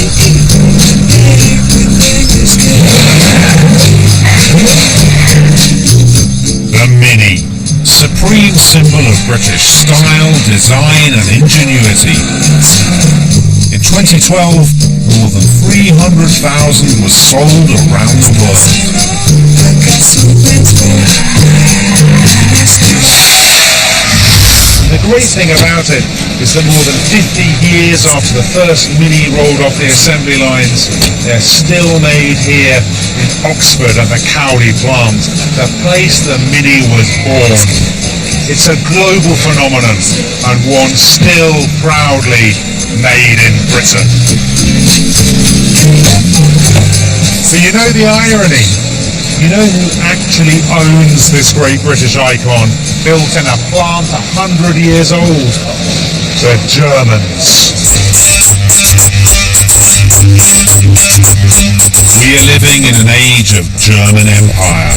The Mini, supreme symbol of British style, design and ingenuity. In 2012, more than 300,000 was sold around the world. The great thing about it is that more than 50 years after the first Mini rolled off the assembly lines, they're still made here in Oxford at the Cowley plant, the place the Mini was born. It's a global phenomenon and one still proudly made in Britain. But you know the irony? You know who actually owns this great British icon, built in a plant 100 years old? The Germans. We are living in an age of German empire.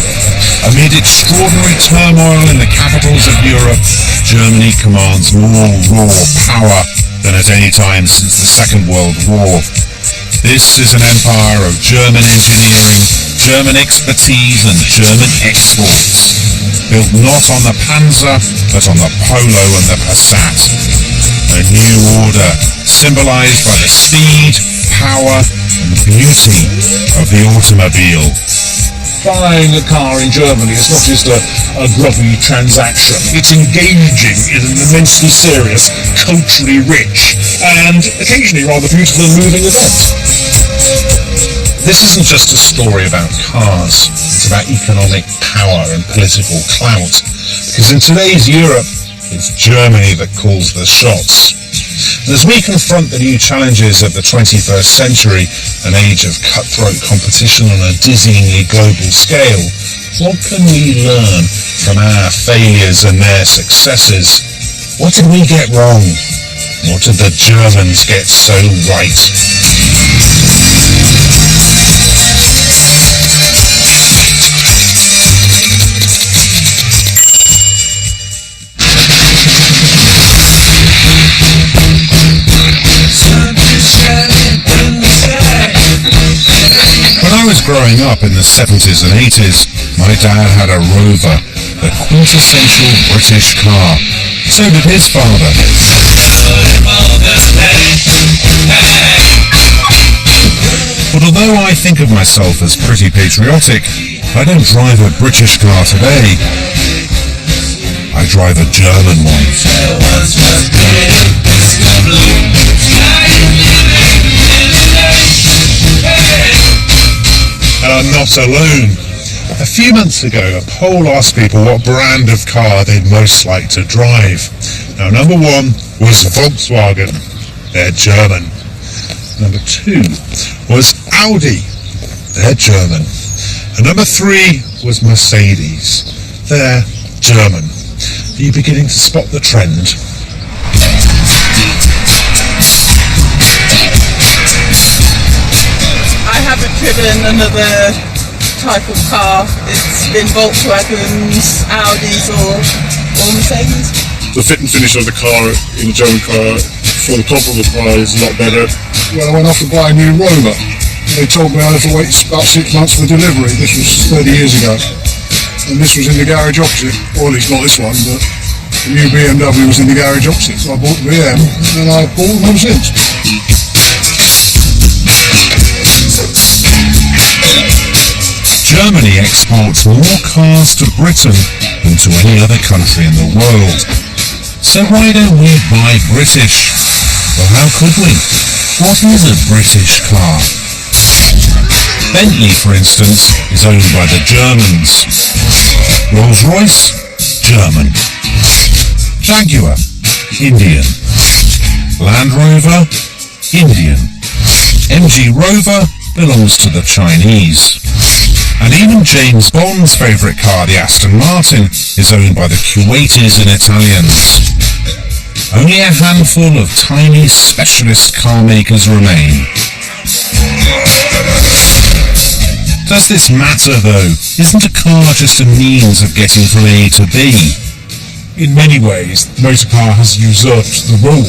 Amid extraordinary turmoil in the capitals of Europe, Germany commands more raw power than at any time since the Second World War. This is an empire of German engineering, German expertise and German exports, built not on the Panzer, but on the Polo and the Passat. A new order, symbolized by the speed, power and beauty of the automobile. Buying a car in Germany is not just a grubby transaction. It's engaging in an immensely serious, culturally rich, and occasionally rather beautiful and moving event. This isn't just a story about cars, it's about economic power and political clout. Because in today's Europe, it's Germany that calls the shots. And as we confront the new challenges of the 21st century, an age of cutthroat competition on a dizzyingly global scale, what can we learn from our failures and their successes? What did we get wrong? What did the Germans get so right? When I was growing up in the 70s and 80s, my dad had a Rover, the quintessential British car. So did his father. But although I think of myself as pretty patriotic, I don't drive a British car today. I drive a German one. And I'm not alone. A few months ago, a poll asked people what brand of car they'd most like to drive. Now, number one was Volkswagen. They're German. Number two was Audi. They're German. And number three was Mercedes. They're German. Are you beginning to spot the trend? I haven't driven another type of car. It's been Volkswagens, Audis or Mercedes. The fit and finish of the car in a German car for the comparable price is a lot better. When I went off to buy a new Rover, they told me I had to wait about 6 months for delivery. This was 30 years ago. And this was in the garage opposite. Or at least not this one, but the new BMW was in the garage opposite. So I bought the BM and I've bought one since. Germany exports more cars to Britain than to any other country in the world. So why don't we buy British? Well, how could we? What is a British car? Bentley, for instance, is owned by the Germans. Rolls-Royce, German. Jaguar, Indian. Land Rover, Indian. MG Rover belongs to the Chinese. And even James Bond's favourite car, the Aston Martin, is owned by the Kuwaitis and Italians. Only a handful of tiny specialist car makers remain. Does this matter though? Isn't a car just a means of getting from A to B? In many ways, motor car has usurped the role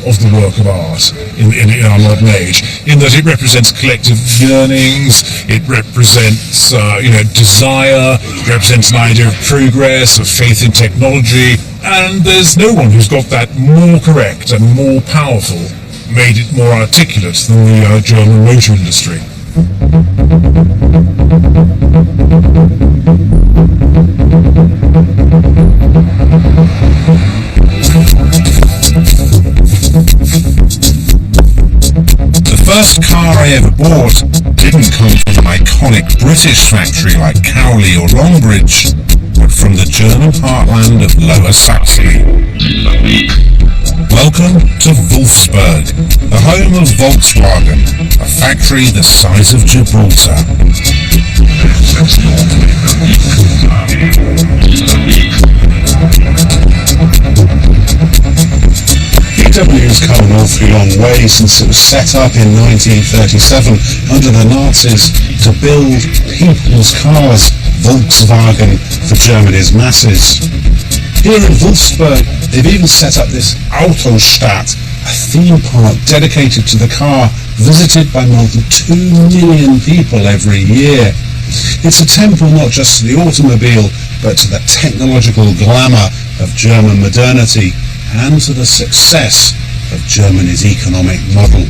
of the work of art in our modern age. in that it represents collective yearnings, it represents, desire, it represents an idea of progress, of faith in technology, and there's no one who's got that more correct and more powerful, made it more articulate than the German motor industry. The first car I ever bought didn't come from an iconic British factory like Cowley or Longbridge, but from the German heartland of Lower Saxony. Welcome to Wolfsburg, the home of Volkswagen, a factory the size of Gibraltar. VW's come an awfully long way since it was set up in 1937 under the Nazis to build people's cars, Volkswagen, for Germany's masses. Here in Wolfsburg, they've even set up this Autostadt, a theme park dedicated to the car, visited by more than 2 million people every year. It's a temple not just to the automobile, but to the technological glamour of German modernity and to the success of Germany's economic model.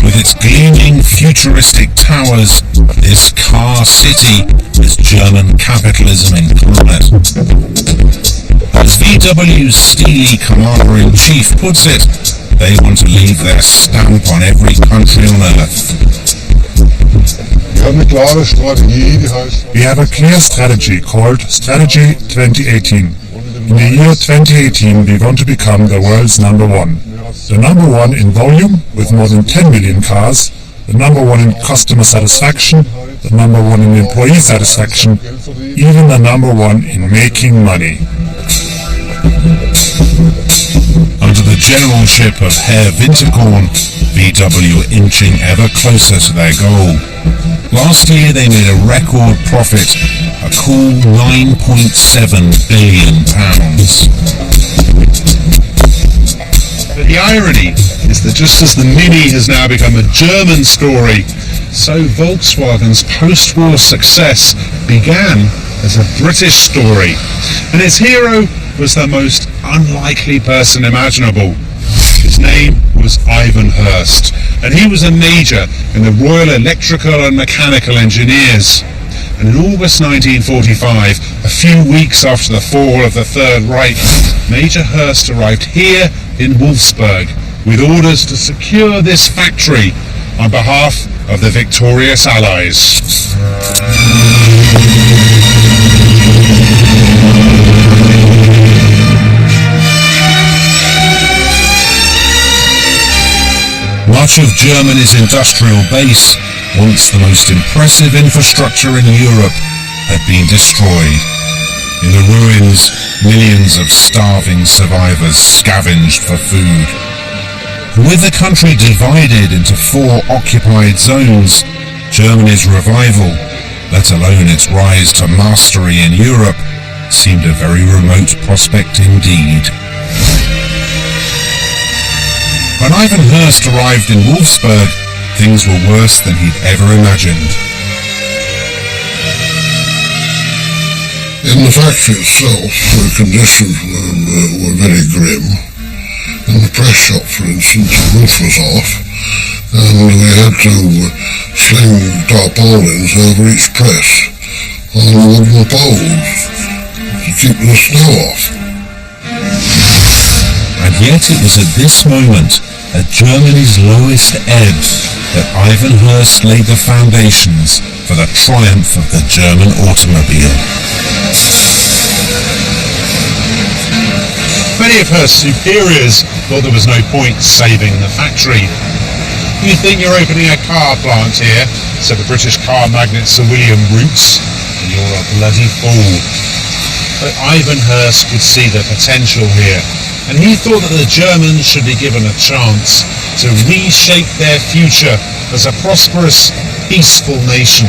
With its gleaming futuristic towers, this car city is German capitalism incarnate. As VW's steely commander-in-chief puts it, they want to leave their stamp on every country on earth. We have a clear strategy called Strategy 2018. In the year 2018 we want to become the world's number one. The number one in volume with more than 10 million cars, the number one in customer satisfaction, the number one in employee satisfaction, even the number one in making money. Under the generalship of Herr Winterkorn, VW inching ever closer to their goal. Last year they made a record profit, a cool £9.7 billion. But the irony is that just as the Mini has now become a German story, so Volkswagen's post-war success began as a British story. And its hero was the most unlikely person imaginable. His name was Ivan Hurst, and he was a major in the Royal Electrical and Mechanical Engineers. And in August 1945, a few weeks after the fall of the Third Reich, Major Hurst arrived here in Wolfsburg with orders to secure this factory on behalf of the victorious Allies. Much of Germany's industrial base, once the most impressive infrastructure in Europe, had been destroyed. In the ruins, millions of starving survivors scavenged for food. With the country divided into 4 occupied zones, Germany's revival, let alone its rise to mastery in Europe, seemed a very remote prospect indeed. When Ivan Hurst arrived in Wolfsburg, things were worse than he'd ever imagined. In the factory itself, the conditions were very grim. In the press shop, for instance, the roof was off, and we had to sling tarpaulins over each press on wooden poles to keep the snow off. And yet it was at this moment, at Germany's lowest ebb, that Ivan Hurst laid the foundations for the triumph of the German automobile. Many of Hurst's superiors thought there was no point saving the factory. "You think you're opening a car plant here," said the British car magnate Sir William Rootes, "and you're a bloody fool." But Ivan Hurst could see the potential here, and he thought that the Germans should be given a chance to reshape their future as a prosperous, peaceful nation.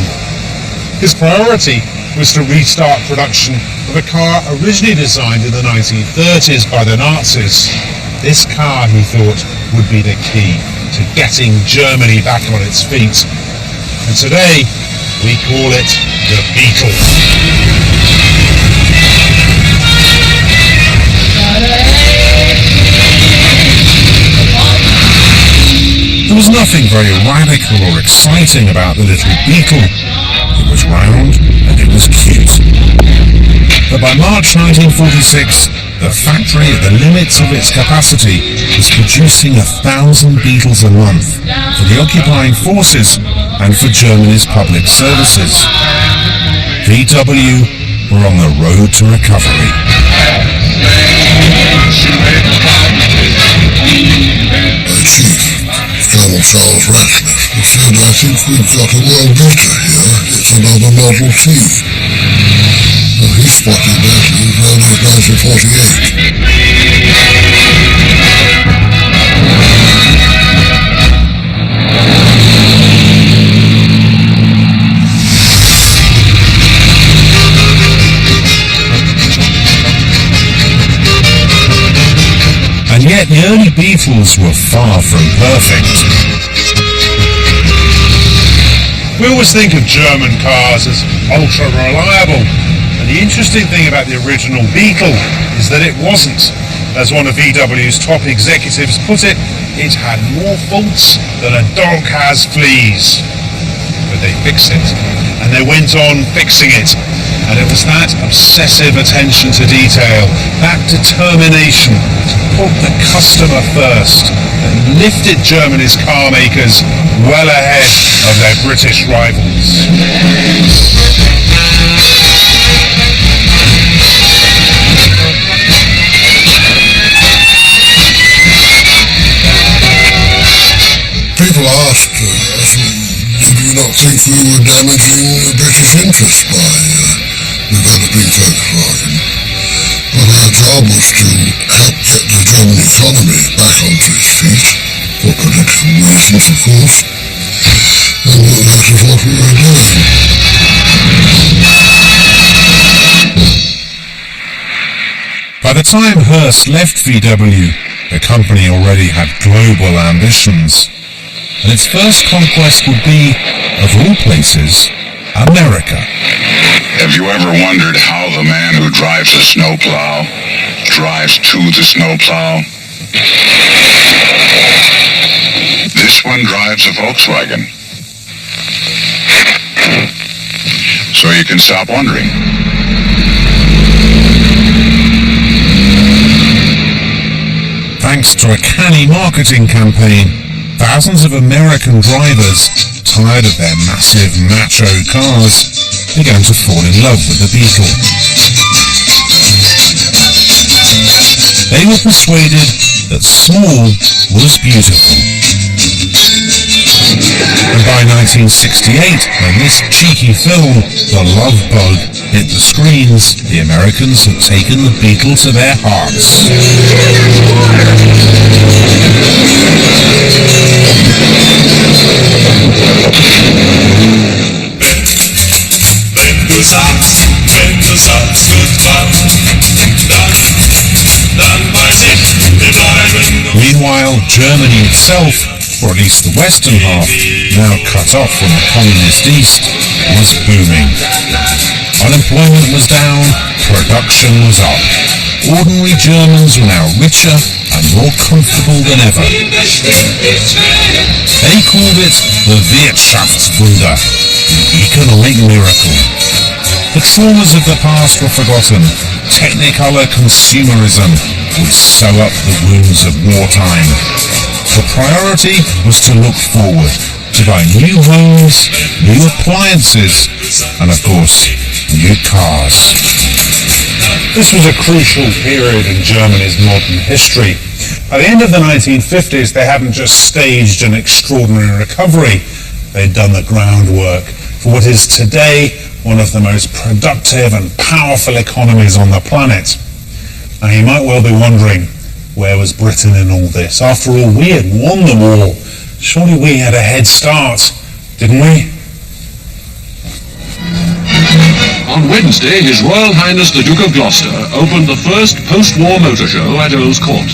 His priority was to restart production of a car originally designed in the 1930s by the Nazis. This car, he thought, would be the key to getting Germany back on its feet. And today, we call it the Beetle. There was nothing very radical or exciting about the little Beetle. It was round and it was cute. But by March 1946, the factory at the limits of its capacity was producing 1,000 Beetles a month for the occupying forces and for Germany's public services. VW were on the road to recovery. Colonel Charles Ratcliffe said, I think we've got a world beater here. It's another Model T. Well, he spotted that as early as 1948. And yet the early Beetles were far from perfect. We always think of German cars as ultra-reliable, and the interesting thing about the original Beetle is that it wasn't. As one of VW's top executives put it, it had more faults than a dog has fleas. But they fixed it, and they went on fixing it. And it was that obsessive attention to detail, that determination to put the customer first, that lifted Germany's car makers well ahead of their British rivals. People asked, did we not think we were damaging British interests by developing Volkswagen? But our job was to help get the German economy back onto its feet, for political reasons, of course, and that is what we were doing. By the time Hearst left VW, the company already had global ambitions, and its first conquest would be, of all places, America. Have you ever wondered how the man who drives a snowplow drives to the snowplow? This one drives a Volkswagen. So you can stop wondering. Thanks to a canny marketing campaign, thousands of American drivers, tired of their massive macho cars, began to fall in love with the Beetle. They were persuaded that small was beautiful. And by 1968, when this cheeky film, The Love Bug, hit the screens, the Americans had taken the Beetle to their hearts. Wenn du sagst goodbye, dann weiß ich, wir bleiben. Meanwhile, Germany itself, or at least the western half, now cut off from the communist east, was booming. Unemployment was down, production was up. Ordinary Germans were now richer and more comfortable than ever. They called it the Wirtschaftswunder, the economic miracle. The traumas of the past were forgotten. Technicolor consumerism would sew up the wounds of wartime. The priority was to look forward, to buy new homes, new appliances, and of course, new cars. This was a crucial period in Germany's modern history. By the end of the 1950s, they hadn't just staged an extraordinary recovery, they'd done the groundwork for what is today one of the most productive and powerful economies on the planet. Now you might well be wondering, where was Britain in all this? After all, we had won the war. Surely we had a head start, didn't we? On Wednesday, His Royal Highness the Duke of Gloucester opened the first post-war motor show at Earl's Court,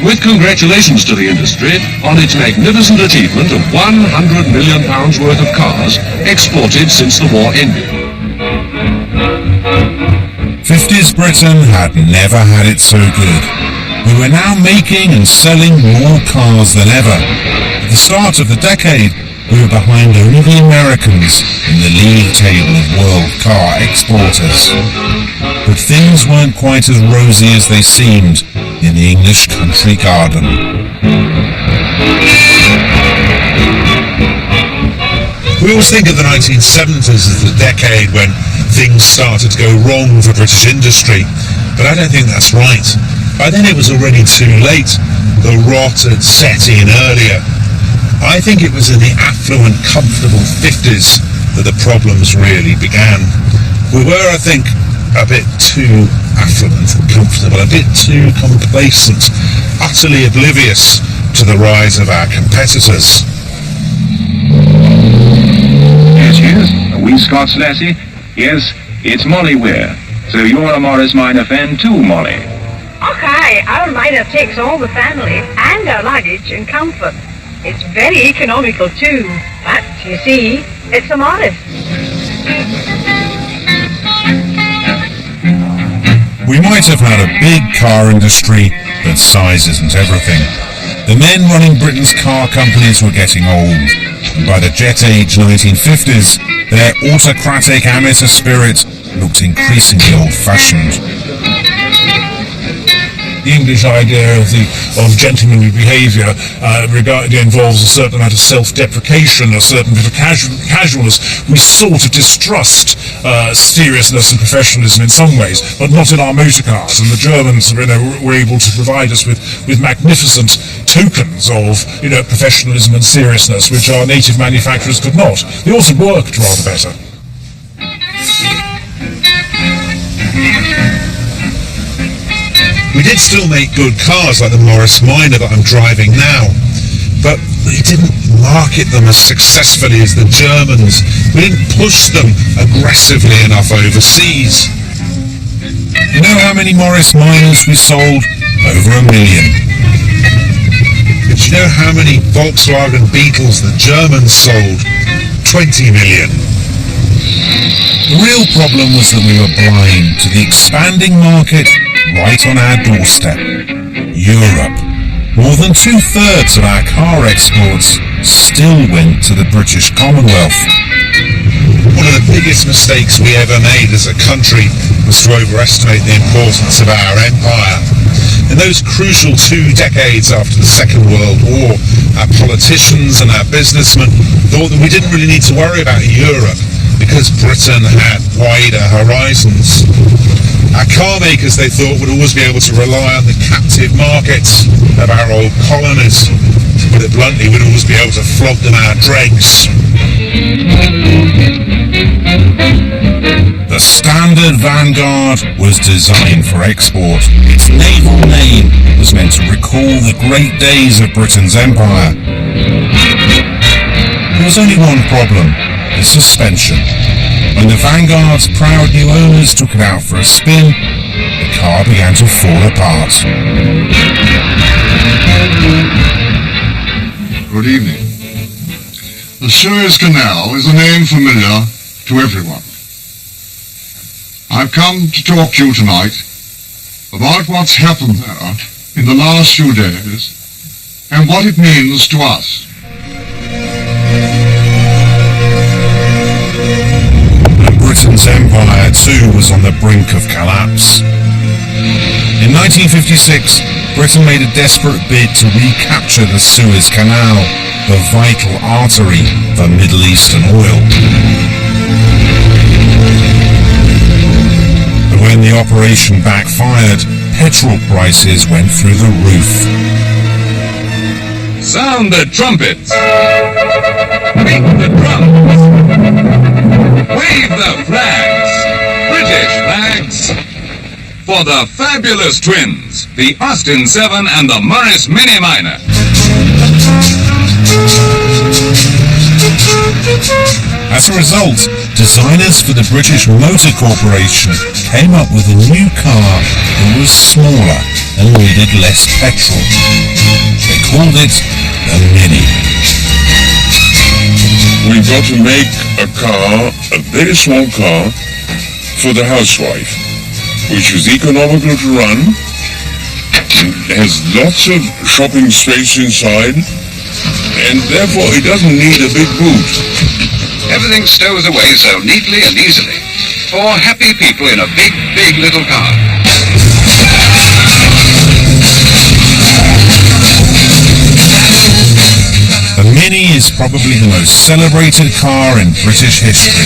with congratulations to the industry on its magnificent achievement of £100 million worth of cars exported since the war ended. 50s Britain had never had it so good. We were now making and selling more cars than ever. At the start of the decade, we were behind only the Americans in the league table of world car exporters. But things weren't quite as rosy as they seemed in the English country garden. We always think of the 1970s as the decade when things started to go wrong for British industry, but I don't think that's right. By then it was already too late. The rot had set in earlier. I think it was in the affluent, comfortable 50s that the problems really began. We were, I think, a bit too affluent and comfortable, a bit too complacent, utterly oblivious to the rise of our competitors. Yes, a wee Scots lassie. Yes, it's Molly Weir. So you're a Morris Minor fan too, Molly? Oh, hi. Our Minor takes all the family and our luggage in comfort. It's very economical too, but you see, it's a Morris. We might have had a big car industry, but size isn't everything. The men running Britain's car companies were getting old, and by the jet-age 1950s, their autocratic amateur spirit looked increasingly old-fashioned. The English idea of gentlemanly behaviour involves a certain amount of self-deprecation, a certain bit of casualness. We sort of distrust seriousness and professionalism in some ways, but not in our motor cars. And the Germans, were able to provide us with magnificent tokens of, professionalism and seriousness, which our native manufacturers could not. They also worked rather better. We did still make good cars like the Morris Minor that I'm driving now, but we didn't market them as successfully as the Germans. We didn't push them aggressively enough overseas. You know how many Morris Minors we sold? Over 1 million. Did you know how many Volkswagen Beetles the Germans sold? 20 million. The real problem was that we were blind to the expanding market right on our doorstep, Europe. More than 2/3 of our car exports still went to the British Commonwealth. One of the biggest mistakes we ever made as a country was to overestimate the importance of our empire. In those crucial 2 decades after the Second World War, our politicians and our businessmen thought that we didn't really need to worry about Europe because Britain had wider horizons. Our car makers, they thought, would always be able to rely on the captive markets of our old colonies. To put it bluntly, we'd always be able to flog them our dregs. The Standard Vanguard was designed for export. Its naval name was meant to recall the great days of Britain's empire. There was only one problem: the suspension. When the Vanguard's proud new owners took it out for a spin, the car began to fall apart. Good evening. The Suez Canal is a name familiar to everyone. I've come to talk to you tonight about what's happened there in the last few days and what it means to us. Britain's empire too was on the brink of collapse. In 1956, Britain made a desperate bid to recapture the Suez Canal, the vital artery for Middle Eastern oil. But when the operation backfired, petrol prices went through the roof. Sound the trumpets! Beat the drums! Wave the flags! British flags! For the fabulous twins, the Austin 7 and the Morris Mini Minor. As a result, designers for the British Motor Corporation came up with a new car that was smaller and needed less petrol. They called it the Mini. We've got to make a car, a very small car, for the housewife, which is economical to run, has lots of shopping space inside, and therefore it doesn't need a big boot. Everything stows away so neatly and easily. 4 happy people in a big, big little car. The Mini is probably the most celebrated car in British history.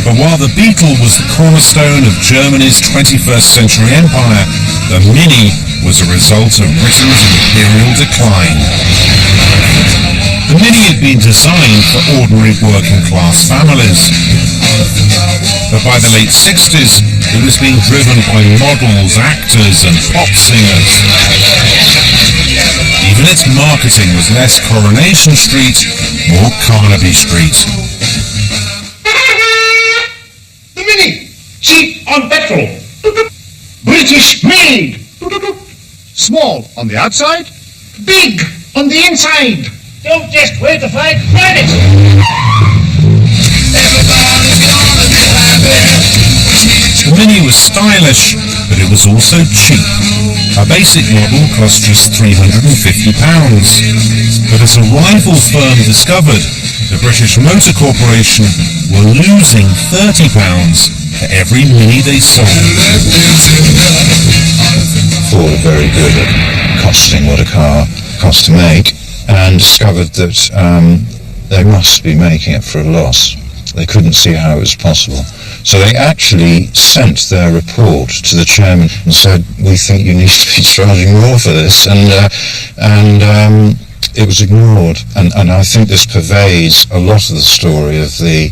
But while the Beetle was the cornerstone of Germany's 21st century empire, the Mini was a result of Britain's imperial decline. The Mini had been designed for ordinary working-class families. But by the late 60s, it was being driven by models, actors and pop singers. Even its marketing was less Coronation Street, more Carnaby Street. The Mini! Cheap on petrol! British made! Small on the outside, big on the inside! Don't just wave the flag, ride it! The Mini was stylish, but it was also cheap. A basic model cost just £350. But as a rival firm discovered, the British Motor Corporation were losing £30 for every Mini they sold. Ford are very good at costing what a car costs to make, and discovered that they must be making it for a loss. They couldn't see how it was possible. So they actually sent their report to the chairman and said, we think you need to be charging more for this. And it was ignored. And I think this pervades a lot of the story of the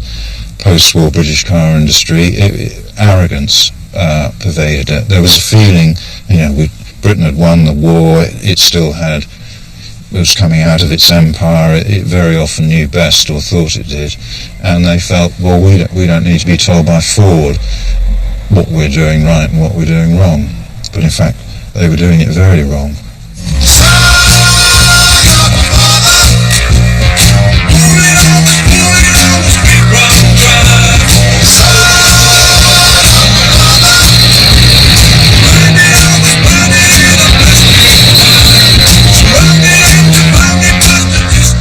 post-war British car industry. Arrogance pervaded it. There was a feeling, Britain had won the war, it was coming out of its empire, it very often knew best or thought it did, and they felt, well, we don't need to be told by Ford what we're doing right and what we're doing wrong. But in fact, they were doing it very wrong.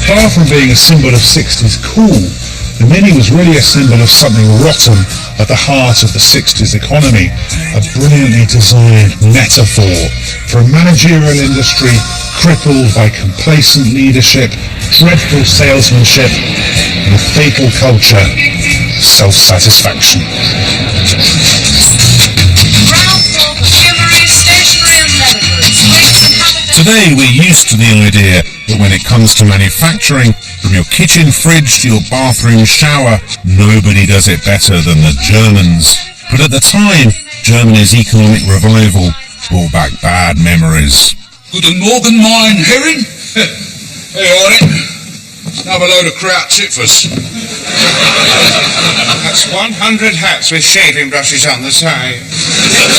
Far from being a symbol of 60s cool, the Mini was really a symbol of something rotten at the heart of the 60s economy, a brilliantly designed metaphor for a managerial industry crippled by complacent leadership, dreadful salesmanship, and a fatal culture of self-satisfaction. Today we're used to the idea that when it comes to manufacturing, from your kitchen fridge to your bathroom shower, nobody does it better than the Germans. But at the time, Germany's economic revival brought back bad memories. Guten Morgen, mein Herren. Hey, Arnie. Another load of kraut tippers. That's 100 hats with shaving brushes on the side.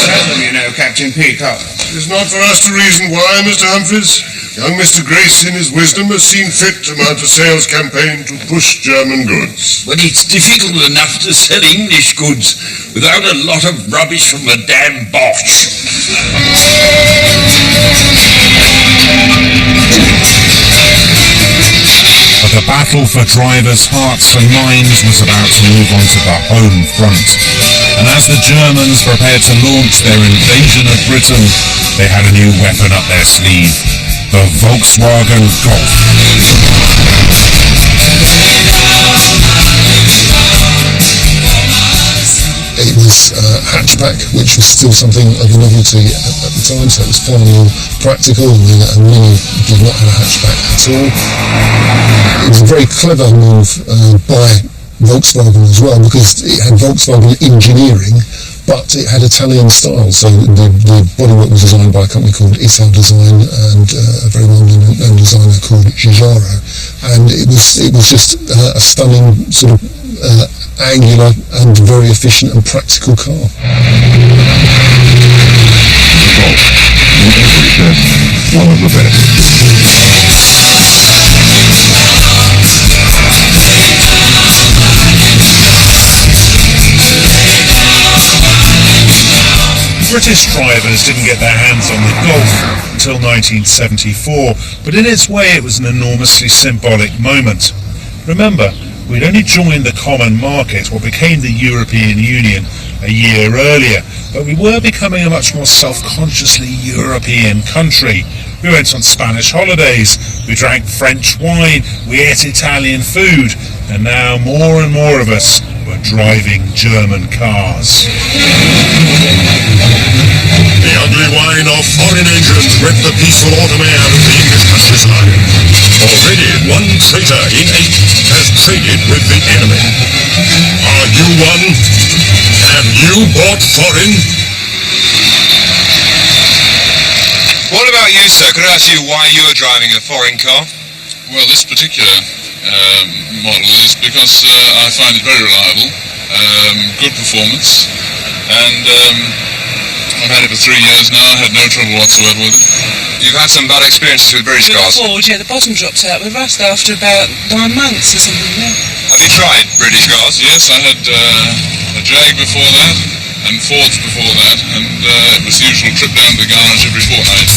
Tell them, Captain Peacock. It's not for us to reason why, Mr. Humphreys. Young Mr. Grace, in his wisdom, has seen fit to mount a sales campaign to push German goods. But it's difficult enough to sell English goods without a lot of rubbish from the damn Bosch. But the battle for drivers' hearts and minds was about to move on to the home front. And as the Germans prepared to launch their invasion of Britain, they had a new weapon up their sleeve, the Volkswagen Golf. It was a hatchback, which was still something of a novelty at the time, so it was far more practical, and Mini did not have a hatchback at all. It was a very clever move by Volkswagen as well, because it had Volkswagen engineering but it had Italian style. So the bodywork was designed by a company called Isal Design and a very well-known designer called Giugiaro, and it was just a stunning sort of angular and very efficient and practical car. One of the best. British drivers didn't get their hands on the Golf until 1974, but in its way it was an enormously symbolic moment. Remember, we'd only joined the common market, what became the European Union, a year earlier, but we were becoming a much more self-consciously European country. We went on Spanish holidays, we drank French wine, we ate Italian food, and now more and more of us were driving German cars. The ugly wine of foreign engines ripped the peaceful autumn air of the English countryside. Already one traitor in 8 has traded with the enemy. Are you one? Have you bought foreign? What about you, sir? Could I ask you why you are driving a foreign car? Well, this particular model is because I find it very reliable, good performance, and I've had it for 3 years now. I had no trouble whatsoever with it. You've had some bad experiences with British cars? Ford, yeah, the bottom dropped out with rust after about 1 month or something, yeah. Have you tried British cars? Yes, I had a Jag before that, and Fords before that, and it was the usual trip down to the garage every fortnight.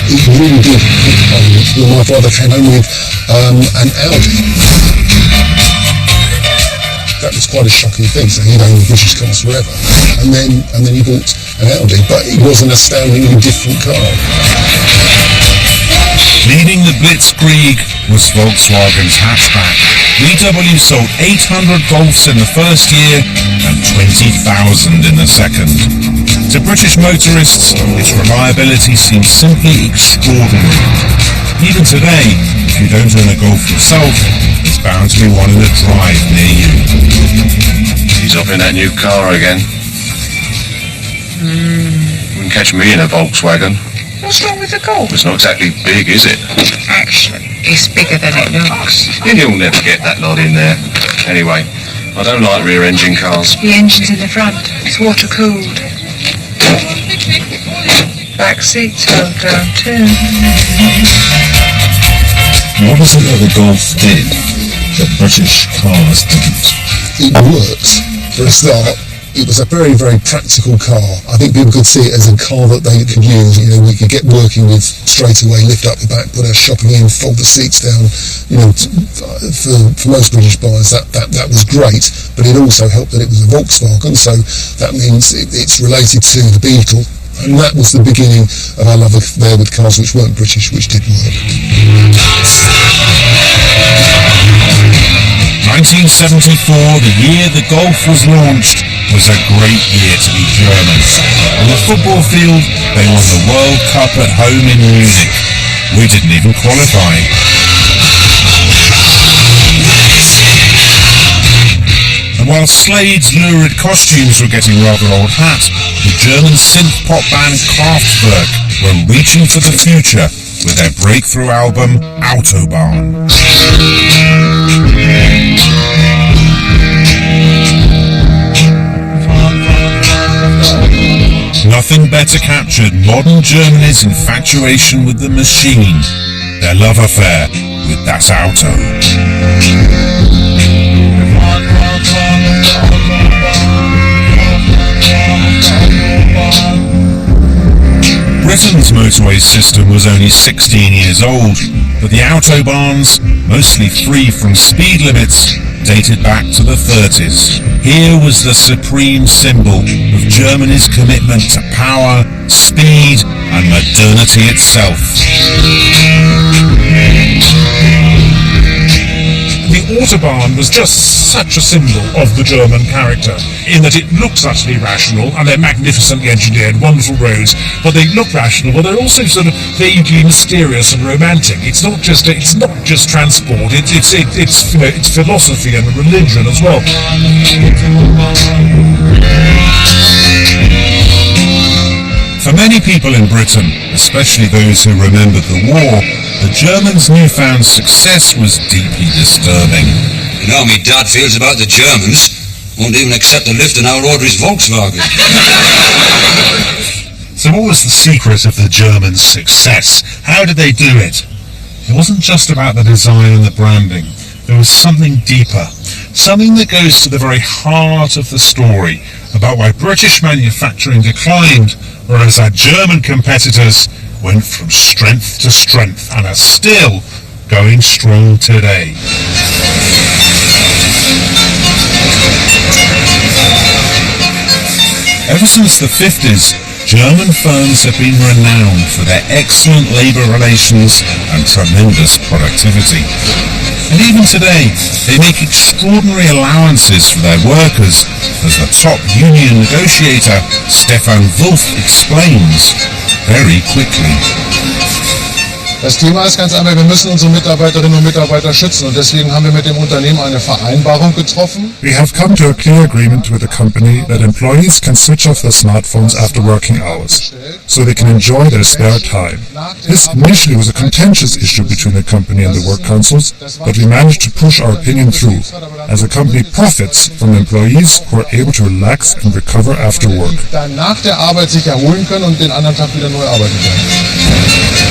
It really did. My father came home with an Audi. That was quite a shocking thing. So he'd owned British cars forever, and then he bought an Audi. But it was an astoundingly different car. Leading the Blitzkrieg was Volkswagen's hatchback. VW sold 800 Golfs in the first year and 20,000 in the second. To British motorists, its reliability seems simply extraordinary. Even today, if you don't own a Golf yourself, there's bound to be one in a drive near you. He's up in that new car again. Wouldn't catch me in a Volkswagen. What's wrong with the Golf? It's not exactly big, is it? Actually, it's bigger than it looks. You'll never get that lot in there. Anyway, I don't like rear-engine cars. The engine's in the front. It's water-cooled. Back seats held down too. What was it that the Golf did that British cars didn't? It works. For a start, it was a very, very practical car. I think people could see it as a car that they could use. You know, we could get working with straight away, lift up the back, put our shopping in, fold the seats down. You know, for most British buyers, that was great. But it also helped that it was a Volkswagen, so that means it's related to the Beetle. And that was the beginning of our love affair with cars which weren't British, which did work. 1974, the year the Golf was launched, was a great year to be German. On the football field, they won the World Cup at home in Munich. We didn't even qualify. And while Slade's lurid costumes were getting rather old hat, the German synth-pop band Kraftwerk were reaching for the future with their breakthrough album, Autobahn. Nothing better captured modern Germany's infatuation with the machine, their love affair with Das Auto. Britain's motorway system was only 16 years old, but the Autobahns, mostly free from speed limits, dated back to the 30s. Here was the supreme symbol of Germany's commitment to power, speed, and modernity itself. The Autobahn was just such a symbol of the German character, in that it looks utterly rational, and they're magnificently engineered, wonderful roads, but they look rational, but they're also sort of vaguely mysterious and romantic. It's not just transport, it's philosophy and religion as well. For many people in Britain, especially those who remembered the war, the Germans' newfound success was deeply disturbing. You know how my dad feels about the Germans. Won't even accept a lift in our Audrey's Volkswagen. So what was the secret of the Germans' success? How did they do it? It wasn't just about the design and the branding. There was something deeper, something that goes to the very heart of the story, about why British manufacturing declined, whereas our German competitors went from strength to strength and are still going strong today. Ever since the 50s, German firms have been renowned for their excellent labour relations and tremendous productivity. And even today, they make extraordinary allowances for their workers, as the top union negotiator, Stefan Wolf, explains very quickly. Das Thema ist ganz einfach, wir müssen unsere Mitarbeiterinnen und Mitarbeiter schützen und deswegen haben wir mit dem Unternehmen eine Vereinbarung getroffen. We have come to a clear agreement with the company that employees can switch off their smartphones after working hours, so they can enjoy their spare time. This initially was a contentious issue between the company and the work councils, but we managed to push our opinion through, as the company profits from employees who are able to relax and recover after work. Dann nach der Arbeit sich erholen können und den anderen Tag wieder neu arbeiten können.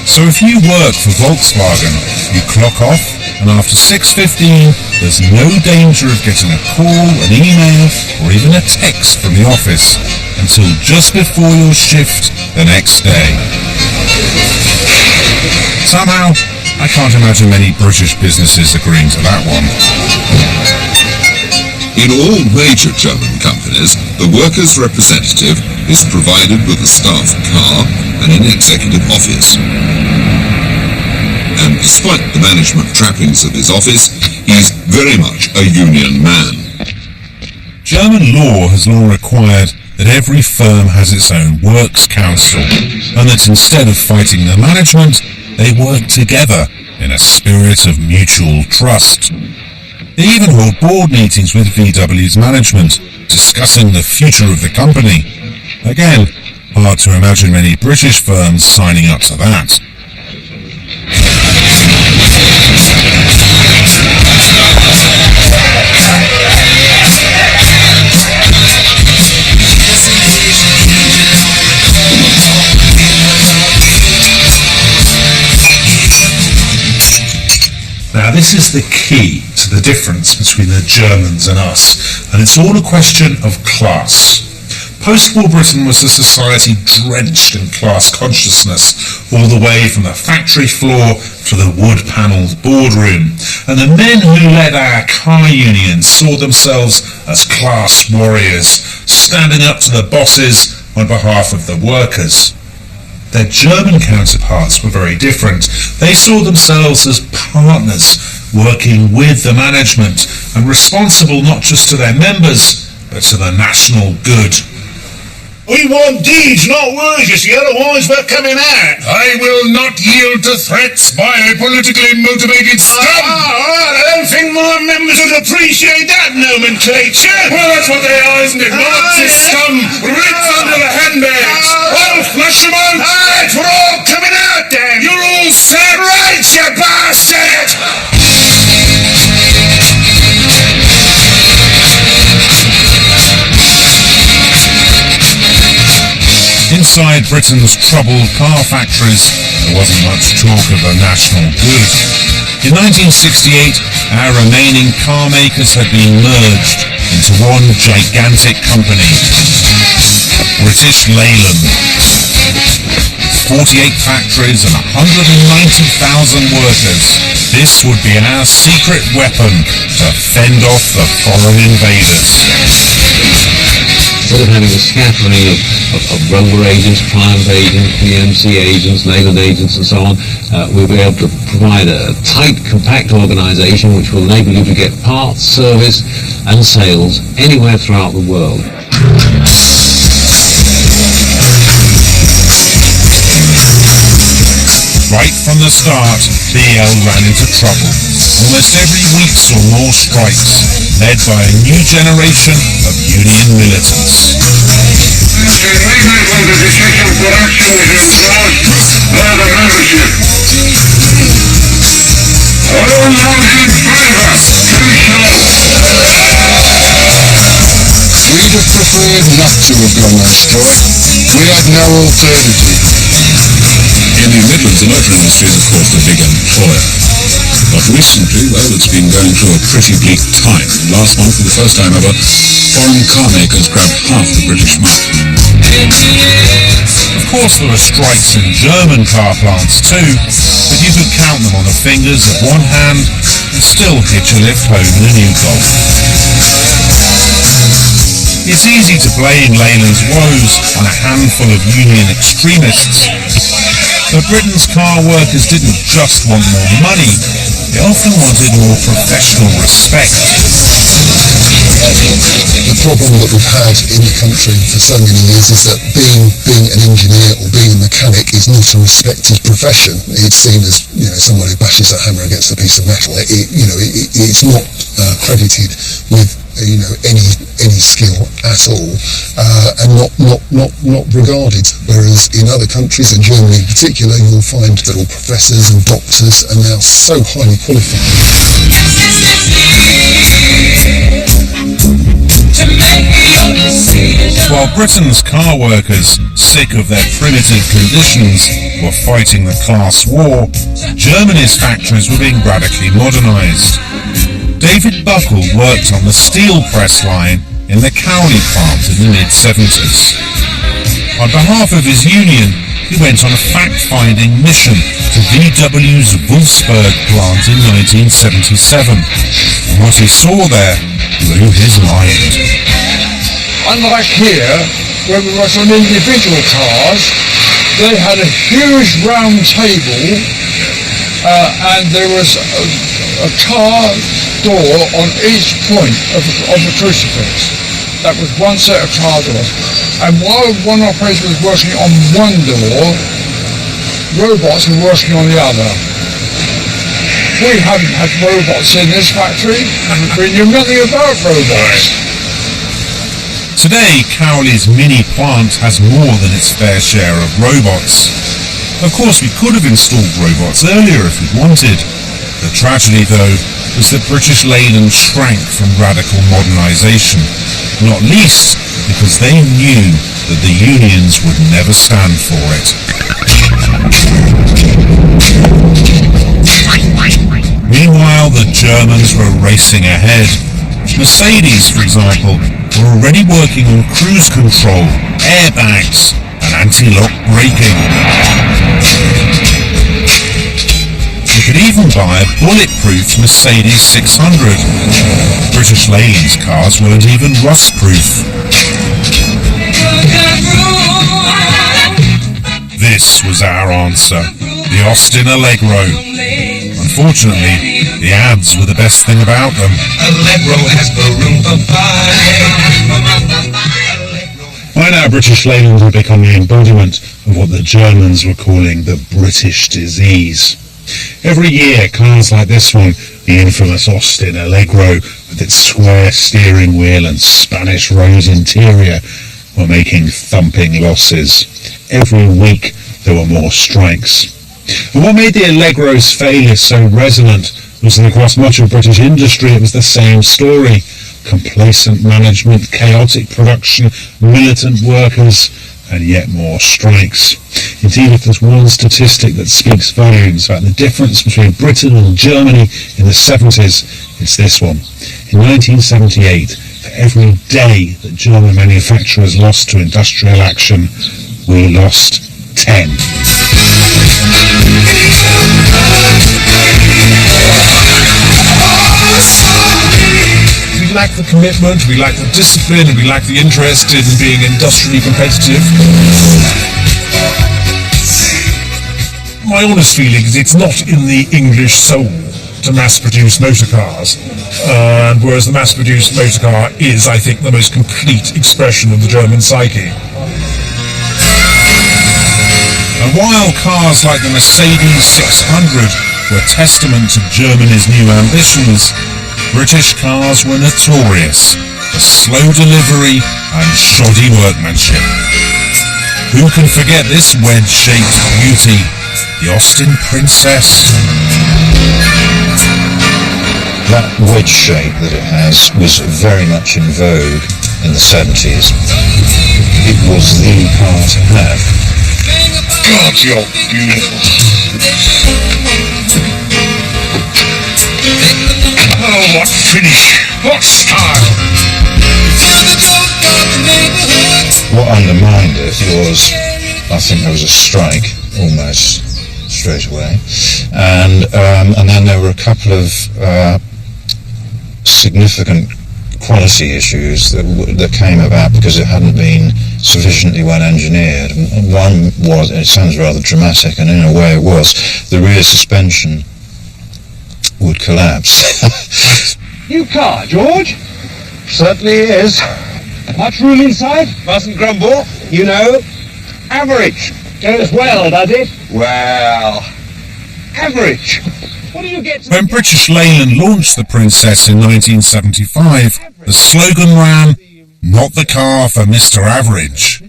So if you work for Volkswagen, you clock off, and after 6:15, there's no danger of getting a call, an email, or even a text from the office until just before your shift the next day. Somehow, I can't imagine many British businesses agreeing to that one. In all major German companies, the workers' representative is provided with a staff car and an executive office. And despite the management trappings of his office, he's very much a union man. German law has long required that every firm has its own works council, and that instead of fighting the management, they work together in a spirit of mutual trust. They even hold board meetings with VW's management, discussing the future of the company. Again, hard to imagine many British firms signing up to that. Now this is the key to the difference between the Germans and us, and it's all a question of class. Post-war Britain was a society drenched in class consciousness, all the way from the factory floor to the wood-panelled boardroom, and the men who led our car unions saw themselves as class warriors, standing up to the bosses on behalf of the workers. Their German counterparts were very different. They saw themselves as partners, working with the management and responsible not just to their members, but to the national good. We want deeds, not words, you see, otherwise we're coming out. I will not yield to threats by a politically motivated scum. I don't think my members would appreciate that nomenclature. Well, that's what they are, isn't it? Nazi scum, ripped under the handbags. I'll flush them out. Right, we're all coming out then. You're all set. Right, you bastard. Inside Britain's troubled car factories, there wasn't much talk of the national good. In 1968, our remaining car makers had been merged into one gigantic company, British Leyland. 48 factories and 190,000 workers. This would be our secret weapon to fend off the foreign invaders. instead of having a scattering of Rover agents, Triumph agents, PMC agents, Leyland agents and so on, we'll be able to provide a tight, compact organisation which will enable you to get parts, service and sales anywhere throughout the world. Right from the start, BL ran into trouble. Almost every week saw more strikes, led by a new generation of union militants. The reason for the decision for action is enforced by the membership. All those in favour, We'd have preferred not to have gone on strike. We had no alternative. In the Midlands, the motor industry is, of course, the big employer. But recently, well, it's been going through a pretty bleak time. Last month, for the first time ever, foreign car makers grabbed half the British market. Of course, there were strikes in German car plants too, but you could count them on the fingers of one hand and still hitch a lift home in a new Golf. It's easy to blame Leyland's woes on a handful of union extremists. But Britain's car workers didn't just want more money, they often wanted more professional respect. The problem that we've had in the country for so many years is that being an engineer or being a mechanic is not a respected profession. It's seen as, someone who bashes a hammer against a piece of metal. It's not credited with any skill at all, and not regarded. Whereas in other countries, and Germany in particular, you'll find that all professors and doctors are now so highly qualified. While Britain's car workers, sick of their primitive conditions, were fighting the class war, Germany's factories were being radically modernised. David Buckle worked on the steel press line in the Cowley plant in the mid-70s. On behalf of his union, he went on a fact-finding mission to VW's Wolfsburg plant in 1977, and what he saw there blew his mind. Unlike here, where we worked on individual cars, they had a huge round table, and there was a car door on each point of the crucifix. That was one set of car doors. And while one operator was working on one door, robots were working on the other. We haven't had robots in this factory. We knew nothing about robots. Today, Cowley's mini plant has more than its fair share of robots. Of course, we could have installed robots earlier if we'd wanted. The tragedy, though, was that British Leyland shrank from radical modernisation, not least because they knew that the unions would never stand for it. Meanwhile, the Germans were racing ahead. Mercedes, for example, were already working on cruise control, airbags, and anti-lock braking. You could even buy a bulletproof Mercedes 600. British Leyland's cars weren't even rust-proof. This was our answer, the Austin Allegro. Unfortunately, the ads were the best thing about them. Allegro has the room for By now, British Leyland had become the embodiment of what the Germans were calling the British disease. Every year, cars like this one, the infamous Austin Allegro, with its square steering wheel and Spanish rose interior, were making thumping losses. Every week, there were more strikes. And what made the Allegro's failure so resonant was that across much of British industry, it was the same story. Complacent management, chaotic production, militant workers, and yet more strikes. Indeed, if there's one statistic that speaks volumes about the difference between Britain and Germany in the 70s, it's this one. In 1978, for every day that German manufacturers lost to industrial action, we lost 10. lack the commitment, we lack the discipline, and we lack the interest in being industrially competitive. My honest feeling is it's not in the English soul to mass-produce motor cars, and whereas the mass-produced motor car is, I think, the most complete expression of the German psyche. And while cars like the Mercedes 600 were testament to Germany's new ambitions, British cars were notorious for slow delivery and shoddy workmanship. Who can forget this wedge-shaped beauty, the Austin Princess? That wedge shape that it has was very much in vogue in the 70s. It was the car to have. God, you're beautiful. Oh, what finish! What style! What undermined it was, I think there was a strike almost straight away, and then there were a couple of significant quality issues that came about because it hadn't been sufficiently well engineered. And one was, it sounds rather dramatic, and in a way it was, the rear suspension would collapse. New car, George? Certainly is. Much room inside? Mustn't grumble. You know, average. Goes well, does it? Well, average. What do you get? When British Leyland launched the Princess in 1975, the slogan ran, "Not the car for Mr. Average."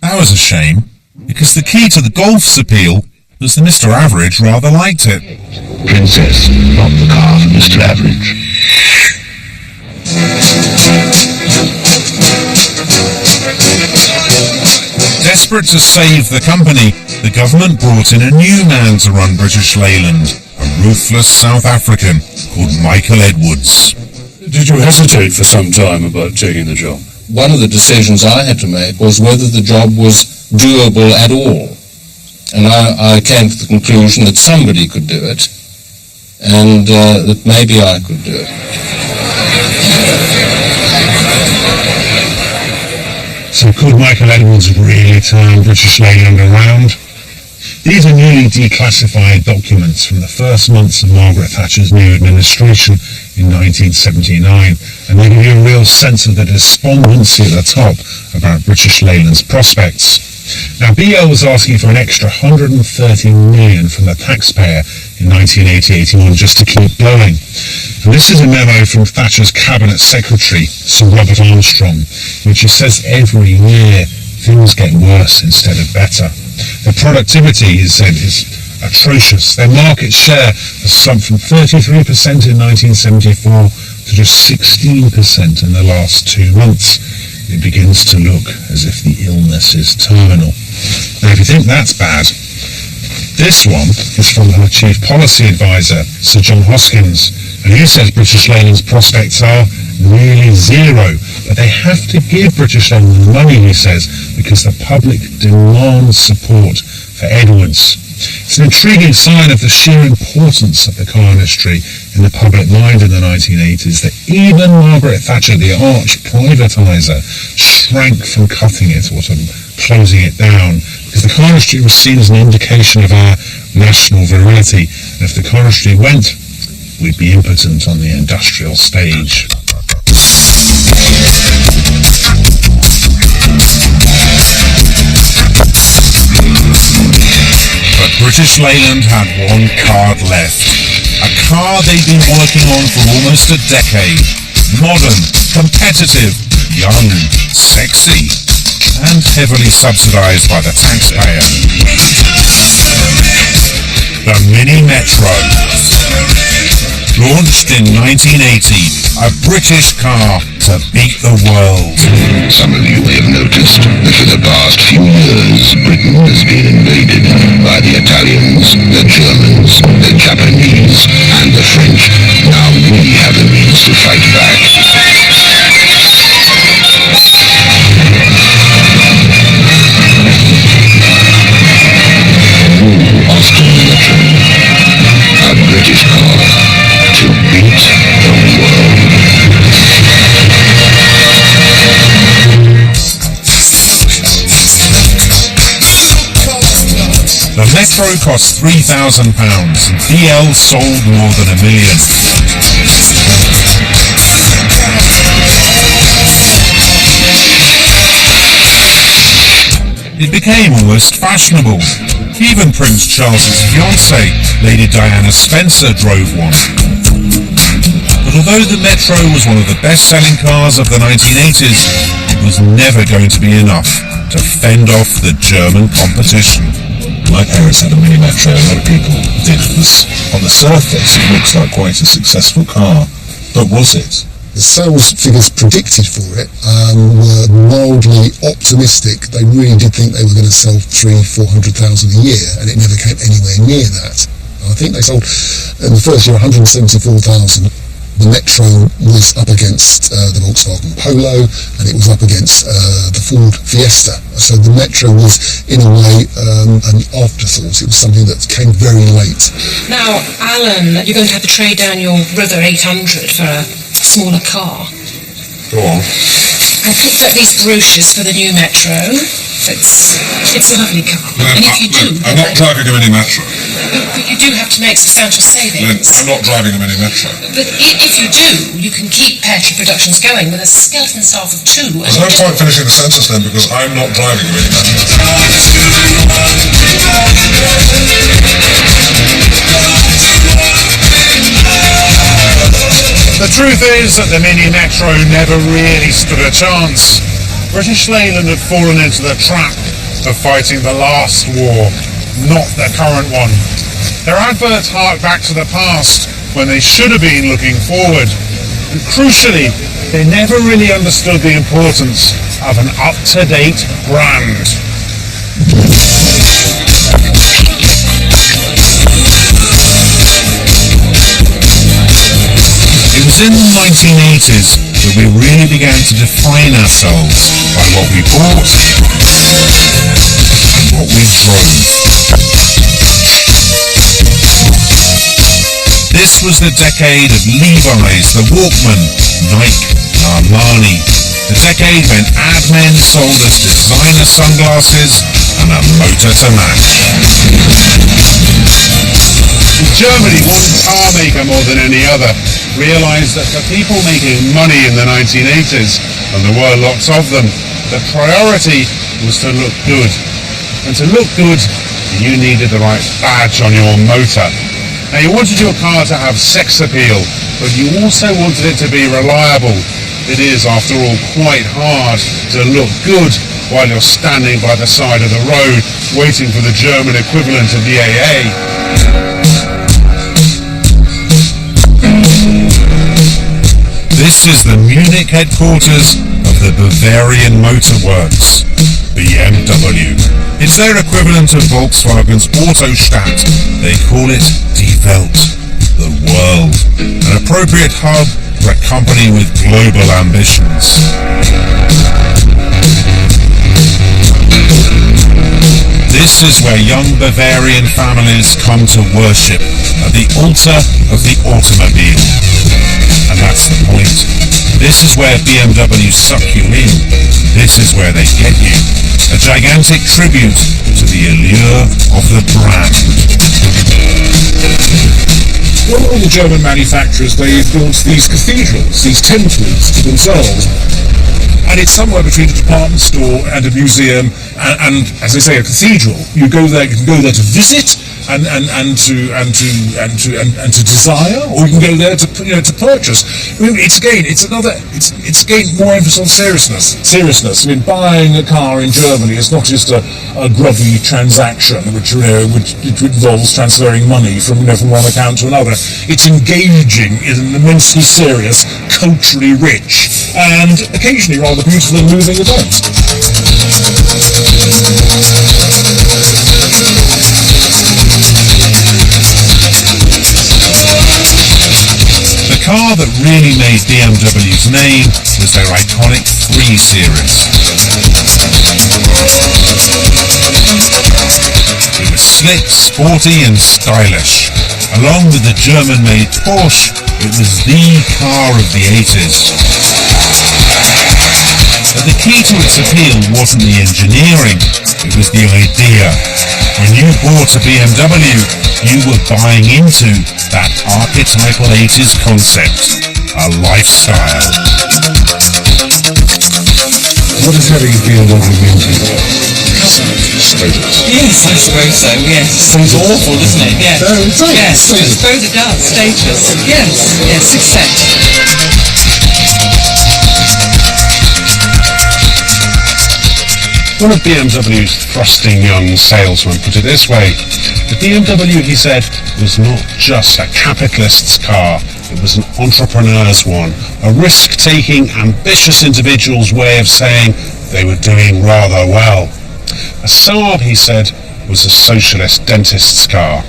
That was a shame, because the key to the Golf's appeal was that Mr. Average rather liked it. Princess, not the car for Mr. Average. Desperate to save the company, the government brought in a new man to run British Leyland, a ruthless South African called Michael Edwards. Did you hesitate for some time about taking the job? One of the decisions I had to make was whether the job was doable at all. And I came to the conclusion that somebody could do it, and that maybe I could do it. So could Michael Edwards really turn British Leyland around? These are newly declassified documents from the first months of Margaret Thatcher's new administration in 1979, and they give you a real sense of the despondency at the top about British Leyland's prospects. Now, BL was asking for an extra $130 million from the taxpayer in 1980-81 just to keep blowing. And this is a memo from Thatcher's Cabinet Secretary, Sir Robert Armstrong, in which he says every year things get worse instead of better. Their productivity, he said, is atrocious. Their market share has slumped from 33% in 1974 to just 16% in the last 2 months. It begins to look as if the illness is terminal. Now, if you think that's bad, this one is from her Chief Policy Advisor, Sir John Hoskins, and he says British Leyland's prospects are nearly zero, but they have to give British Leyland money, he says, because the public demands support for Edwards. It's an intriguing sign of the sheer importance of the car industry in the public mind in the 1980s that even Margaret Thatcher, the arch privatiser, shrank from cutting it or from closing it down, because the car industry was seen as an indication of our national virility, and if the car industry went, we'd be impotent on the industrial stage. But British Leyland had one card left. A car they'd been working on for almost a decade. Modern, competitive, young, sexy, and heavily subsidised by the taxpayer. The Mini Metro. Launched in 1980, a British car to beat the world. Some of you may have noticed that for the past few years, Britain has been invaded by the Italians, the Germans, the Japanese, and the French. Now we have the means to fight back. Austin Metro, a British car to beat the world. Metro cost £3,000 and BL sold more than 1 million. It became almost fashionable. Even Prince Charles's fiancée, Lady Diana Spencer, drove one. But although the Metro was one of the best-selling cars of the 1980s, it was never going to be enough to fend off the German competition. My parents had a Mini Metro, a lot of people did. It was, on the surface, it looks like quite a successful car. But was it? The sales figures predicted for it were mildly optimistic. They really did think they were going to sell 300,000 to 400,000 a year, and it never came anywhere near that. I think they sold, in the first year, 174,000. The Metro was up against the Volkswagen Polo, and it was up against the Ford Fiesta. So the Metro was, in a way, an afterthought. It was something that came very late. Now, Alan, you're going to have to trade down your Brother 800 for a smaller car. Go on. I picked up these brochures for the new Metro. It's a lovely car. And if you do... I'm not driving a Mini Metro. But you do have to make substantial savings. I'm not driving a Mini Metro. But if you do, you can keep petrol productions going with a skeleton staff of 2. There's no point finishing the sentence then, because I'm not driving a Mini Metro. The truth is that the Mini Metro never really stood a chance. British Leyland had fallen into the trap of fighting the last war, not the current one. Their adverts hark back to the past when they should have been looking forward. And crucially, they never really understood the importance of an up-to-date brand. It was in the 1980s that we really began to define ourselves by what we bought and what we drove. This was the decade of Levi's, the Walkman, Nike, and Armani. The decade when ad men sold us designer sunglasses and a motor to match. Germany, one car maker more than any other, realised that for people making money in the 1980s, and there were lots of them, the priority was to look good. And to look good, you needed the right badge on your motor. Now, you wanted your car to have sex appeal, but you also wanted it to be reliable. It is, after all, quite hard to look good while you're standing by the side of the road waiting for the German equivalent of the AA. This is the Munich headquarters of the Bavarian Motor Works, BMW. It's their equivalent of Volkswagen's Autostadt. They call it Die Welt, the world, an appropriate hub for a company with global ambitions. This is where young Bavarian families come to worship at the altar of the automobile. And that's the point. This is where BMW suck you in. This is where they get you. A gigantic tribute to the allure of the brand. Well, all the German manufacturers, they've built these cathedrals, these temples to themselves. And it's somewhere between a department store and a museum, and as they say, a cathedral. You go there, you can go there to visit and to desire, or you can go there to purchase. I mean, it's again more emphasis on seriousness. I mean, buying a car in Germany is not just a grubby transaction which involves transferring money from one account to another. It's engaging in an immensely serious, culturally rich, and occasionally rather beautiful and moving event. The car that really made BMW's name was their iconic 3 Series. It was slick, sporty and stylish. Along with the German-made Porsche, it was the car of the 80s. But the key to its appeal wasn't the engineering, it was the idea. When you bought a BMW, you were buying into that archetypal 80s concept, a lifestyle. What does having a BMW mean to you? Yes, I suppose so, yes. Sounds awful, doesn't it? Yes. Yes, I suppose it does. Status. Yes, success. One of BMW's thrusting young salesmen put it this way: the BMW, he said, was not just a capitalist's car, it was an entrepreneur's one, a risk-taking, ambitious individual's way of saying they were doing rather well. A Saab, he said, was a socialist dentist's car.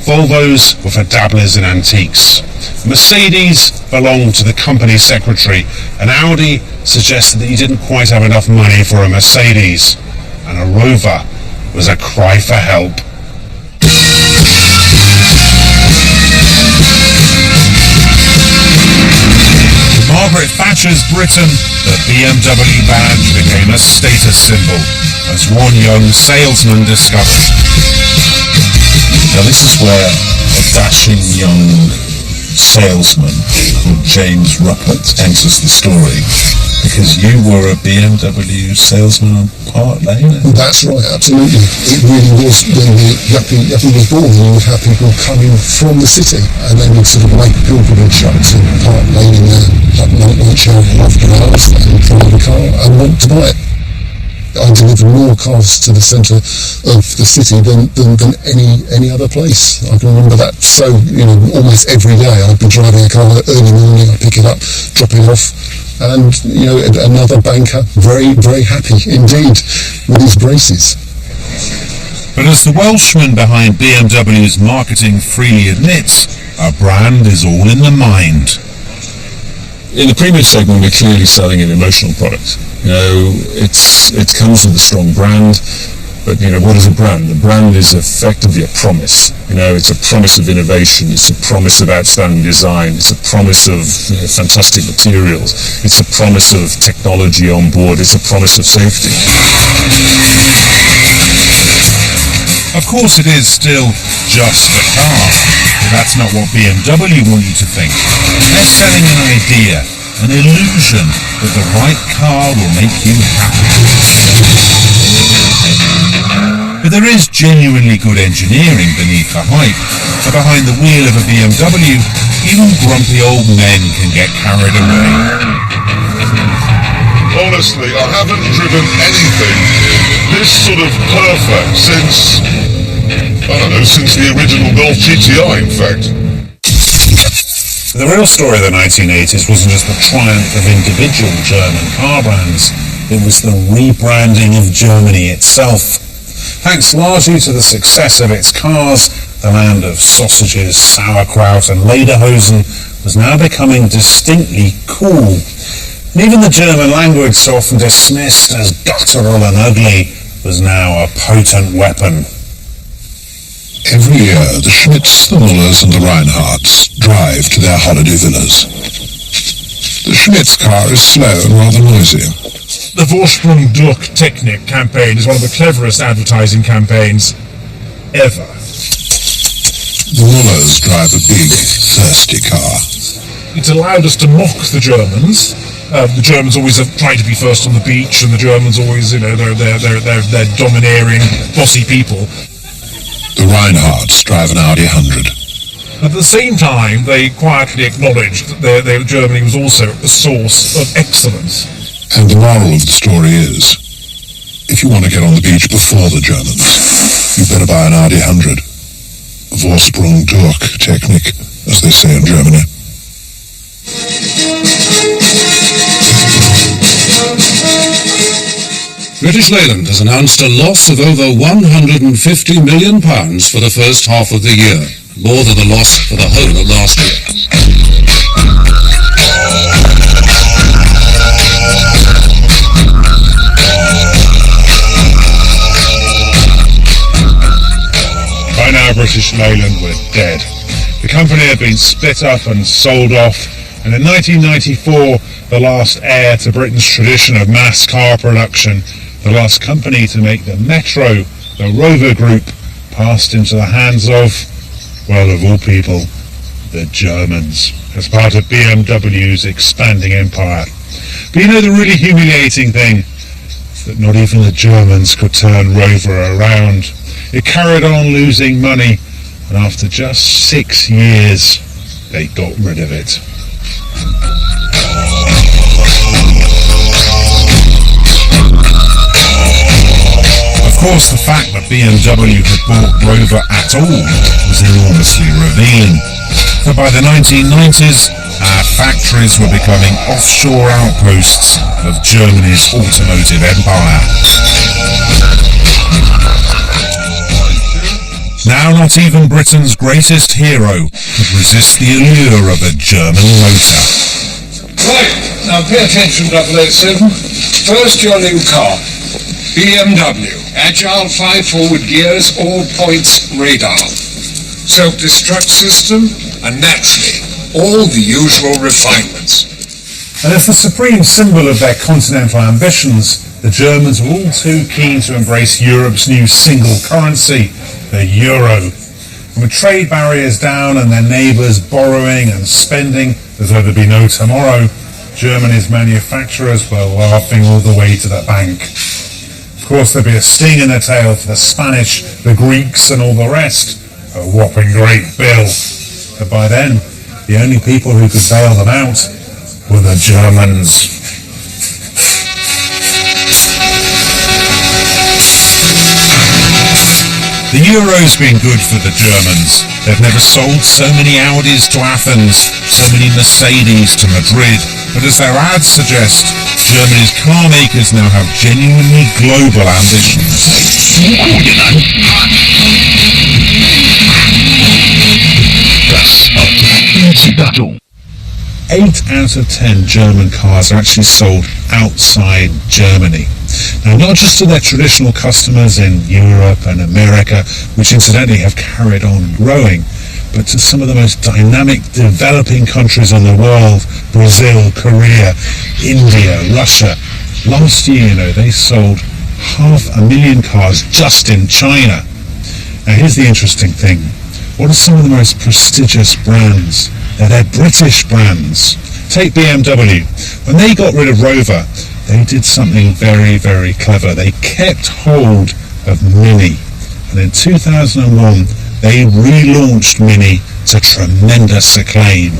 Volvos were for dabblers in antiques. Mercedes belonged to the company secretary, and Audi suggested that you didn't quite have enough money for a Mercedes, and a Rover was a cry for help. In Margaret Thatcher's Britain, the BMW badge became a status symbol, as one young salesman discovered. Now this is where a dashing young salesman called James Ruppert enters the story, because you were a BMW salesman on Park Lane. That's right, absolutely. It really was when Yuppie was born. You would have people coming from the city, and they would sort of make pilgrimage up to Park Lane in their night shower after hours and drive a car and want to buy it. I delivered more cars to the centre of the city than any other place. I can remember that so, almost every day I'd be driving a car early morning, I'd pick it up, drop it off, and, another banker, very, very happy indeed with his braces. But as the Welshman behind BMW's marketing freely admits, a brand is all in the mind. In the premium segment, we're clearly selling an emotional product. It comes with a strong brand, but what is a brand? A brand is effectively a promise. It's a promise of innovation. It's a promise of outstanding design. It's a promise of fantastic materials. It's a promise of technology on board. It's a promise of safety. Of course, it is still just a car, but that's not what BMW want you to think. They're selling an idea, an illusion that the right car will make you happy. But there is genuinely good engineering beneath the hype, and behind the wheel of a BMW, even grumpy old men can get carried away. Honestly, I haven't driven anything this sort of perfect since the original Golf GTI, in fact. The real story of the 1980s wasn't just the triumph of individual German car brands, it was the rebranding of Germany itself. Thanks largely to the success of its cars, the land of sausages, sauerkraut and lederhosen was now becoming distinctly cool. And even the German language, so often dismissed as guttural and ugly, was now a potent weapon. Every year, the Schmidts, the Mullers and the Reinhardts drive to their holiday villas. The Schmidts' car is slow and rather noisy. The Vorsprung durch Technik campaign is one of the cleverest advertising campaigns ever. The Mullers drive a big, thirsty car. It's allowed us to mock the Germans. The Germans always try to be first on the beach, and the Germans always, they're domineering, bossy people. The Reinhardts drive an Audi 100. At the same time, they quietly acknowledged that Germany was also a source of excellence. And the moral of the story is, if you want to get on the beach before the Germans, you better buy an Audi 100. Vorsprung durch Technik, as they say in Germany. British Leyland has announced a loss of over £150 million for the first half of the year, more than the loss for the whole of last year. By now, British Leyland were dead. The company had been split up and sold off, and in 1994, the last heir to Britain's tradition of mass car production, the last company to make the Metro, the Rover Group, passed into the hands of, well, of all people, the Germans, as part of BMW's expanding empire. But you know the really humiliating thing? That not even the Germans could turn Rover around. It carried on losing money, and after just 6 years, they got rid of it. Of course, the fact that BMW had bought Rover at all was enormously revealing. But by the 1990s, our factories were becoming offshore outposts of Germany's automotive empire. Now not even Britain's greatest hero could resist the allure of a German motor. Right, now pay attention, 007. First, your new car. BMW. Agile 5 forward gears, all points radar. Self-destruct system, and naturally, all the usual refinements. And as the supreme symbol of their continental ambitions, the Germans were all too keen to embrace Europe's new single currency, the euro. And with trade barriers down and their neighbours borrowing and spending as though there'd be no tomorrow, Germany's manufacturers were laughing all the way to the bank. Of course, there'd be a sting in the tail for the Spanish, the Greeks and all the rest. A whopping great bill. But by then, the only people who could bail them out were the Germans. The euro's been good for the Germans. They've never sold so many Audis to Athens, so many Mercedes to Madrid. But as their ads suggest, Germany's car makers now have genuinely global ambitions. 8 out of 10 German cars are actually sold outside Germany. Now, not just to their traditional customers in Europe and America, which incidentally have carried on growing, but to some of the most dynamic developing countries in the world: Brazil, Korea, India, Russia. Last year, they sold 500,000 cars just in China. Now, here's the interesting thing. What are some of the most prestigious brands? They're British brands. Take BMW. When they got rid of Rover, they did something very, very clever. They kept hold of Mini. And in 2001, they relaunched Mini to tremendous acclaim.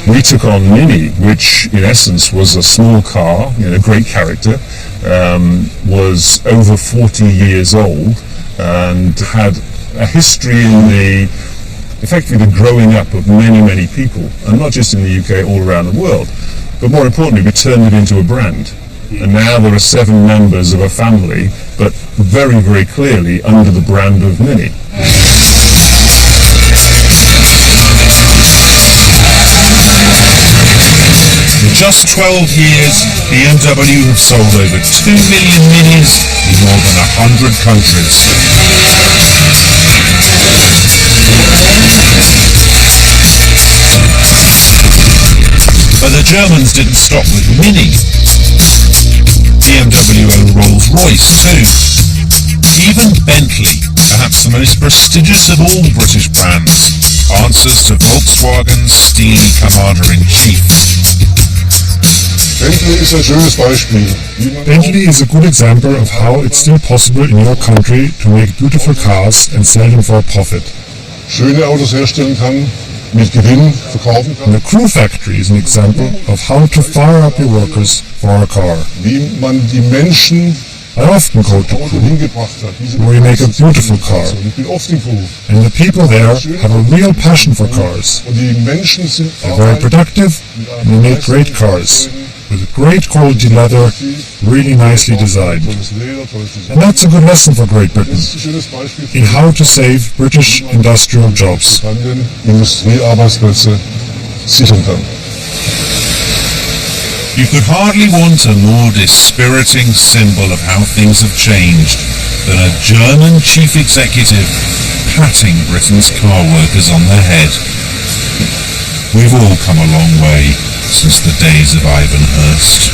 We took on Mini, which in essence was a small car, a great character, was over 40 years old and had a history in effectively the growing up of many, many people, and not just in the UK, all around the world. But more importantly, we turned it into a brand. And now there are 7 members of a family, but very, very clearly under the brand of Mini. In just 12 years, BMW have sold over 2 million Minis in more than 100 countries. But the Germans didn't stop with Mini. BMW owned Rolls-Royce too. Even Bentley, perhaps the most prestigious of all British brands, answers to Volkswagen's steely commander-in-chief. Bentley is a schönes Beispiel. Bentley is a good example of how it's still possible in your country to make beautiful cars and sell them for a profit. Schöne Autos herstellen kann, mit Gewinn verkaufen kann. And the Crew Factory is an example of how to fire up your workers for a car. Wie man die Menschen I often go to Crew, where we make a beautiful car, and the people there have a real passion for cars. They're very productive, and they make great cars, with great quality leather, really nicely designed. And that's a good lesson for Great Britain, in how to save British industrial jobs. You could hardly want a more dispiriting symbol of how things have changed than a German chief executive patting Britain's car workers on the head. We've all come a long way since the days of Ivan Hurst.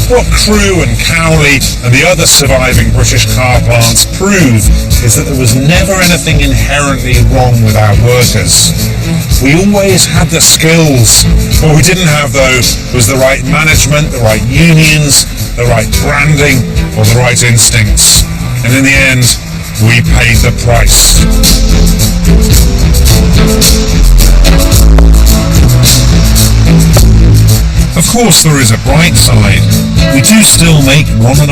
What Crewe and Cowley and the other surviving British car plants prove is that there was never anything inherently wrong with our workers. We always had the skills. What we didn't have, though, was the right management, the right unions, the right branding, or the right instincts. And in the end, we paid the price. Of course, there is a bright side. We do still make 1.5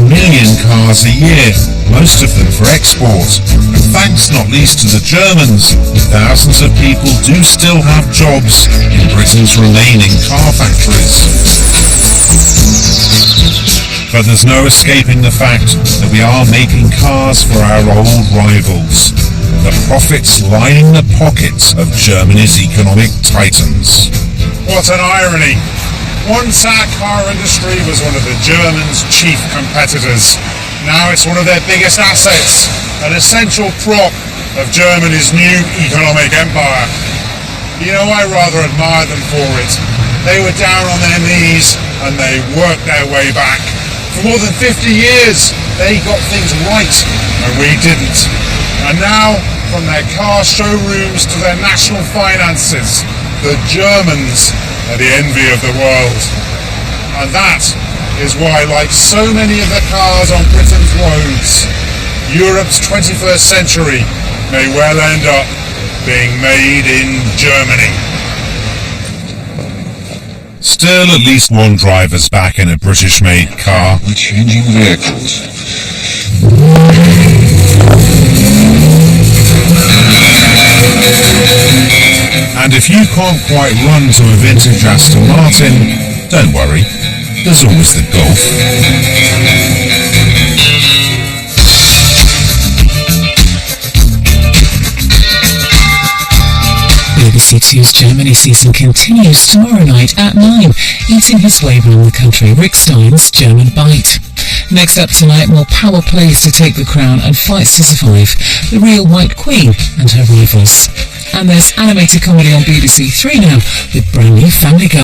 million cars a year, most of them for export. And thanks not least to the Germans, thousands of people do still have jobs in Britain's remaining car factories. But there's no escaping the fact that we are making cars for our old rivals. The profits lining the pockets of Germany's economic titans. What an irony! Once our car industry was one of the Germans' chief competitors. Now it's one of their biggest assets, an essential prop of Germany's new economic empire. You know, I rather admire them for it. They were down on their knees and they worked their way back. For more than 50 years, they got things right and we didn't. And now, from their car showrooms to their national finances, the Germans are the envy of the world. And that is why, like so many of the cars on Britain's roads, Europe's 21st century may well end up being made in Germany. Still, at least one driver's back in a British-made car. We're changing vehicles. And if you can't quite run to a vintage Aston Martin, don't worry, there's always the Golf. BBC 2's Germany season continues tomorrow night at 9. Eating his way around the country, Rick Stein's German Bite. Next up tonight, more power plays to take the crown and fights to survive, the real White Queen and her rivals. And there's animated comedy on BBC 3 now with brand new Family Guy.